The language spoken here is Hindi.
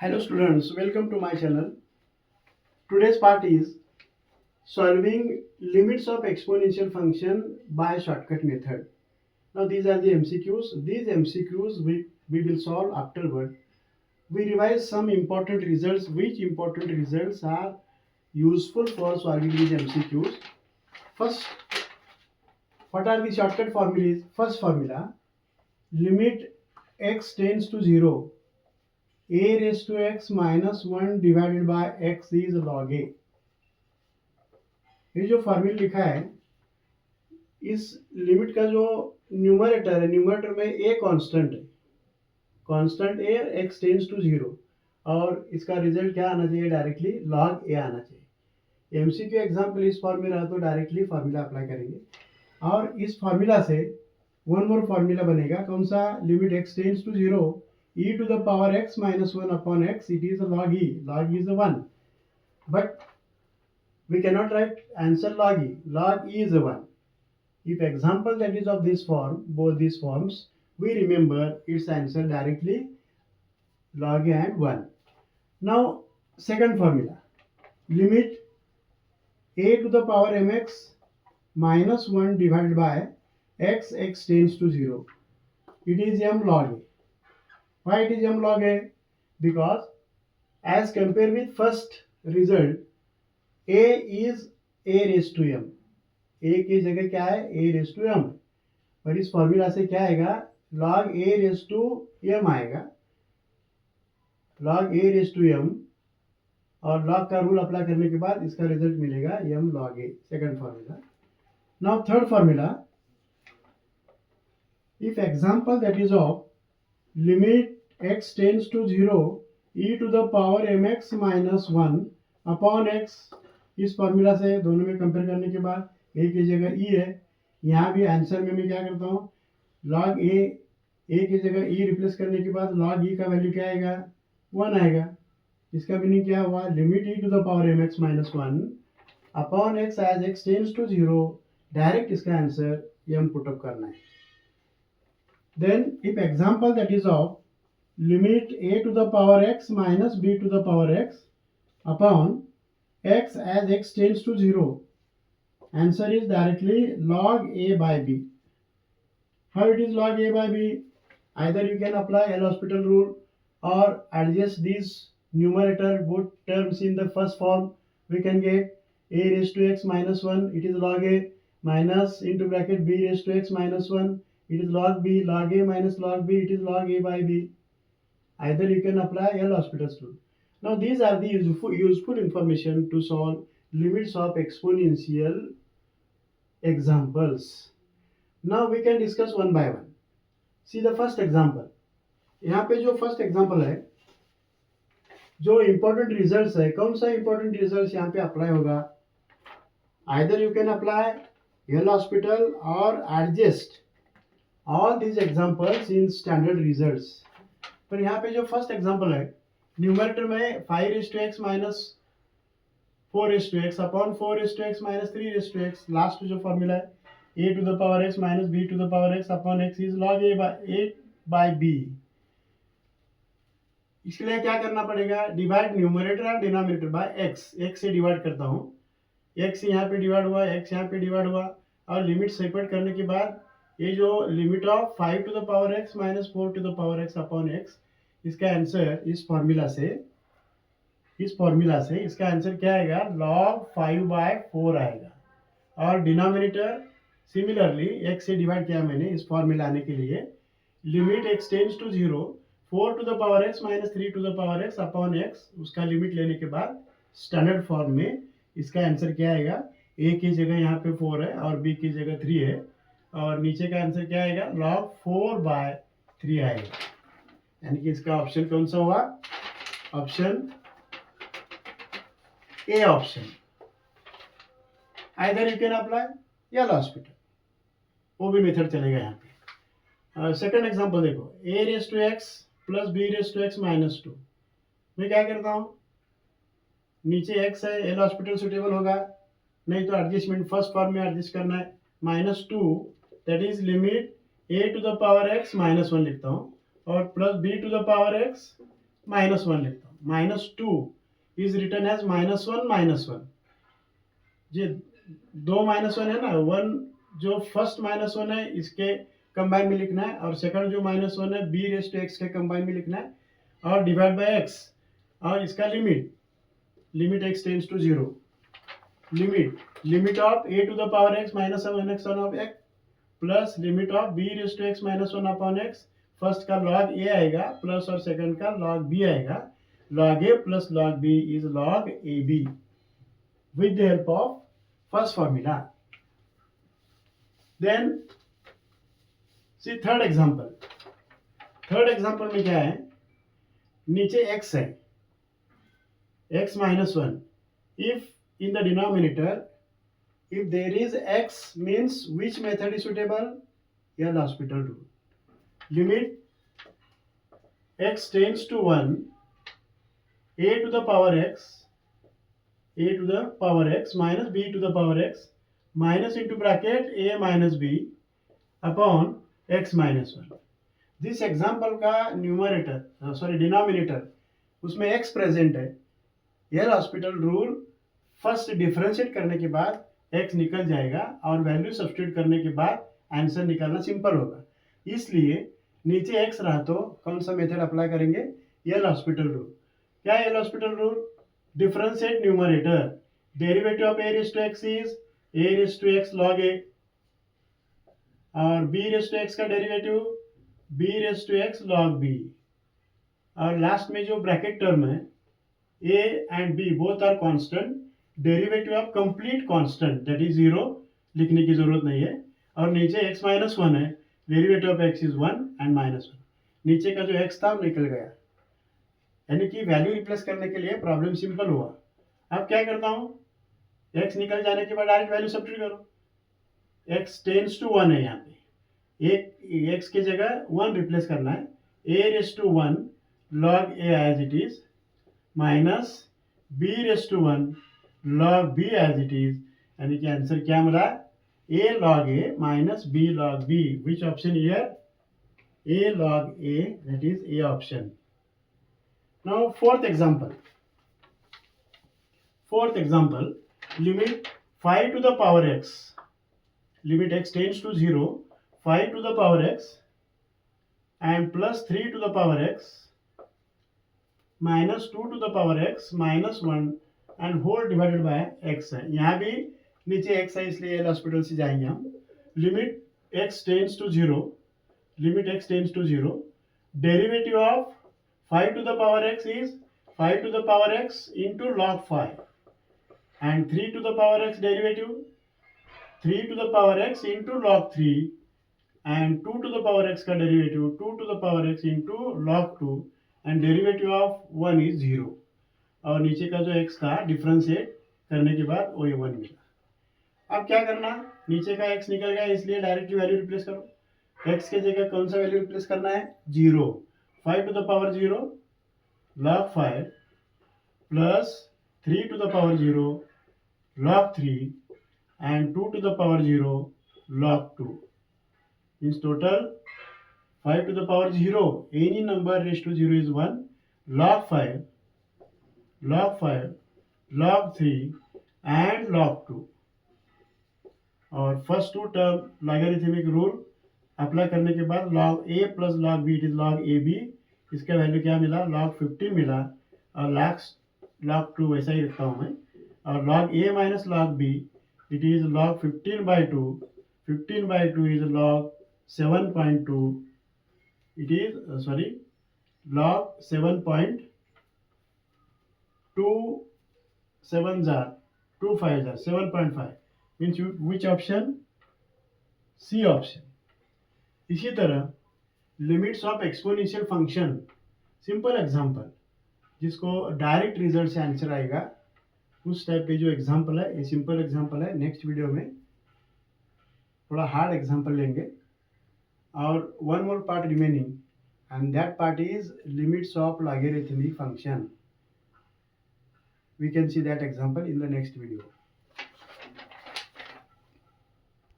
Hello students, welcome to my channel. Today's part is solving limits of exponential function by shortcut method. Now these are the MCQs. These MCQs we will solve afterward. We revise some important results. Which important results are useful for solving these MCQs? First, what are the shortcut formulas? First formula, limit x tends to 0. A raised to x minus 1 divided by x is log a. ये जो फार्मूला लिखा है इस लिमिट का जो न्यूमरेटर है, न्यूमरेटर में ए कांस्टेंट है, constant a x tends to 0 और इसका रिजल्ट क्या आना चाहिए? डायरेक्टली लॉग ए आना चाहिए। एमसीक्यू एग्जाम्पल इस फॉर्म में रहा तो डायरेक्टली फार्मूला अप्लाई करेंगे और इस फार्मूला से वन मोर फार्मूला बनेगा। कौन सा? Limit x tends to 0 e to the power x minus 1 upon x, it is a log e. Log is a 1, but we cannot write answer log e. Log e is a 1. If example that is of this form, both these forms, we remember its answer directly log a and 1. Now second formula, limit a to the power mx minus 1 divided by x, x tends to 0. It is m log a. Why it is m log a? Because as compared with first result, a is a raised to m. a की जगह क्या है? a raised to m. और इस फॉर्मूला से क्या आएगा? log a raised to m आएगा, log a raised to m, और log का रूल अप्लाई करने के बाद इसका रिजल्ट मिलेगा m log a. Second formula. Now third formula, if example that is of limit x tends to 0 e to the power mx minus 1 upon x. इस फॉर्मूला से दोनों में कंपेयर करने के बाद a की जगह e है, यहाँ भी आंसर में मैं क्या करता हूँ? log a की जगह e रिप्लेस करने के बाद log e का वैल्यू क्या आएगा? 1 आएगा. इसका मीनिंग क्या हुआ? Limit e to the power mx minus 1 upon x as x tends to 0. Direct इसका आंसर m पुटअप करना है. Then if example that is of limit a to the power x minus b to the power x upon x as x tends to 0, answer is directly log a by b. How it is log a by b? Either you can apply L'Hospital rule or adjust these numerator both terms in the first form. We can get a raised to x minus 1, it is log a, minus into bracket b raised to x minus 1, it is log b. Log a minus log b, it is log a by b. Either you can apply L'Hospital's rule. Now these are the useful information to solve limits of exponential examples. Now we can discuss one by one. See the first example. यहाँ पे जो फर्स्ट एग्जाम्पल है, जो इम्पोर्टेंट रिजल्ट्स है, कौन सा इम्पोर्टेंट रिजल्ट्स यहाँ पे अप्लाई होगा? Either you can apply L'Hospital or adjust all these examples in standard results. पर यहाँ पे जो फर्स्ट एग्जांपल है, न्यूमरेटर में 5 raised to x minus 4 raised to x upon 4 raised to x minus 3 raised to x. Last जो फॉर्मूला है a to the power x minus b to the power x upon x is log a by b. इसके लिए क्या करना पड़ेगा? डिवाइड न्यूमरेटर और डिनोमिनेटर बाय x. x से डिवाइड करता हूँ, x यहाँ पे डिवाइड हुआ, x यहाँ पे डिवाइड हुआ, और लिमिट सेपरेट करने के बाद ये जो limit of 5 to the power x minus 4 to the power x upon x, इसका आंसर इस फॉर्मूला से इसका आंसर क्या आएगा? log 5/4 आएगा. और डिनोमिनेटर सिमिलरली x से डिवाइड किया मैंने इस फॉर्मूला आने के लिए, limit x tends to 0 4 to the power x minus 3 to the power x upon x, उसका लिमिट लेने के बाद स्टैंडर्ड फॉर्म में इसका आंसर क्या आएगा? a की जगह यहाँ पे 4 है और b की जगह 3 है, और नीचे का आंसर क्या आएगा? log 4/3 आएगा. यानी कि इसका ऑप्शन कौन सा हुआ? Option A option. Either you can apply L'Hospital, वो भी मेथड चलेगा यहाँ पे. सेकंड एग्जांपल देखो, a raise to x plus b raise to x minus 2. मैं क्या करता हूँ? नीचे x है, L'Hospital सुटेबल होगा, नहीं तो एडजस्टमेंट फर्स्ट फॉर्म में एडजस्ट करना है. Minus 2 that is limit a to the power x minus 1 लिखता हूँ और plus b to the power x minus 1 लिखता हूँ. -2 इज रिटन एज -1 ये दो -1 है ना, वन जो फर्स्ट -1 है इसके कंबाइन में लिखना है, और सेकंड जो -1 है b रेज टू x के कंबाइन में लिखना है, और डिवाइड बाय x, और इसका limit x tends to 0, limit of a to the power x minus 1 of x plus limit of b raise to x minus 1 upon x, first का log a आएगा प्लस और सेकंड का log b आएगा, log a plus log b is log ab with the help of first formula. Then see third example में क्या है, नीचे x है, x minus 1, if in the denominator if there is x means which method is suitable, L'Hospital rule, limit x tends to 1, a to the power x minus b to the power x minus into bracket a minus b upon x minus 1. This example का डिनोमिनेटर उसमें x प्रेजेंट है, L'Hospital रूल फर्स्ट डिफरेंशिएट करने के बाद x निकल जाएगा और वैल्यू सब्स्टिट्यूट करने के बाद आंसर निकालना सिंपल होगा, इसलिए नीचे x रहा तो कौन सा मेथड अप्लाई करेंगे, L'Hospital रूल. क्या है L'Hospital rule, differentiate numerator, derivative of a raise to x is a raise to x log a, और b रेज टू x का derivative b raise to x log b, और लास्ट में जो ब्रैकेट टर्म है a and b both are constant, derivative of complete constant that is 0, लिखने की जरूरत नहीं है, और नीचे x माइनस 1 है, derivative of x is 1 and -1, नीचे का जो x था निकल गया, यानी कि वैल्यू रिप्लेस करने के लिए प्रॉब्लम सिंपल हुआ. अब क्या करता हूँ, x निकल जाने के बाद डायरेक्ट वैल्यू सब्स्टिट्यूट करो, x टेंड्स टू 1 है, यहाँ पे एक x की जगह 1 रिप्लेस करना है, a raise to 1 log a as it is minus b raise to 1 log b as it is, यानी कि आंसर क्या मिला, a log a minus b log b, which option here, a log a, that is a option. Now fourth example, limit 5 to the power x, limit x tends to 0, 5 to the power x and plus 3 to the power x minus 2 to the power x minus 1 and whole divided by x है, यहाँ भी नीचे x है इसलिए L'Hospital से जाएंगे हम. Limit x tends to 0, derivative of 5 to the power x is 5 to the power x into log 5, and 3 to the power x derivative 3 to the power x into log 3, and 2 to the power x का derivative 2 to the power x into log 2, and derivative of 1 is 0, और नीचे का जो x था डिफरेंशिएट करने के बाद वही 1 मिला. अब क्या करना, नीचे का x निकल गया इसलिए डायरेक्टली वैल्यू रिप्लेस करो, x के जगह कौन सा वैल्यू रिप्लेस करना है, 0, 5 to the power 0 log 5 plus 3 to the power 0 log 3 and 2 to the power 0 log 2, means total 5 to the power 0, any number raised to 0 is 1, log 5 log 3 and log 2, और first two term logarithmic rule apply करने के बाद log a plus log b it is log ab, इसका वैल्यू क्या मिला, log 15 मिला, और log 2 वैसा ही रखता हूँ मैं, और log a minus log b it is log 15/2, 15/2 is log 7.2, it is log 7.2, 7 jar 2 5 jar 7.5, means which option, C option. इसी तरह limits of exponential function, simple example जिसको डायरेक्ट रिजल्ट से आंसर आएगा, उस टाइप पे जो एग्जांपल है ये सिंपल एग्जांपल है. नेक्स्ट वीडियो में थोड़ा हार्ड एग्जांपल लेंगे, और one more part remaining and that part is limits of logarithmic function. We can see that example in the next video.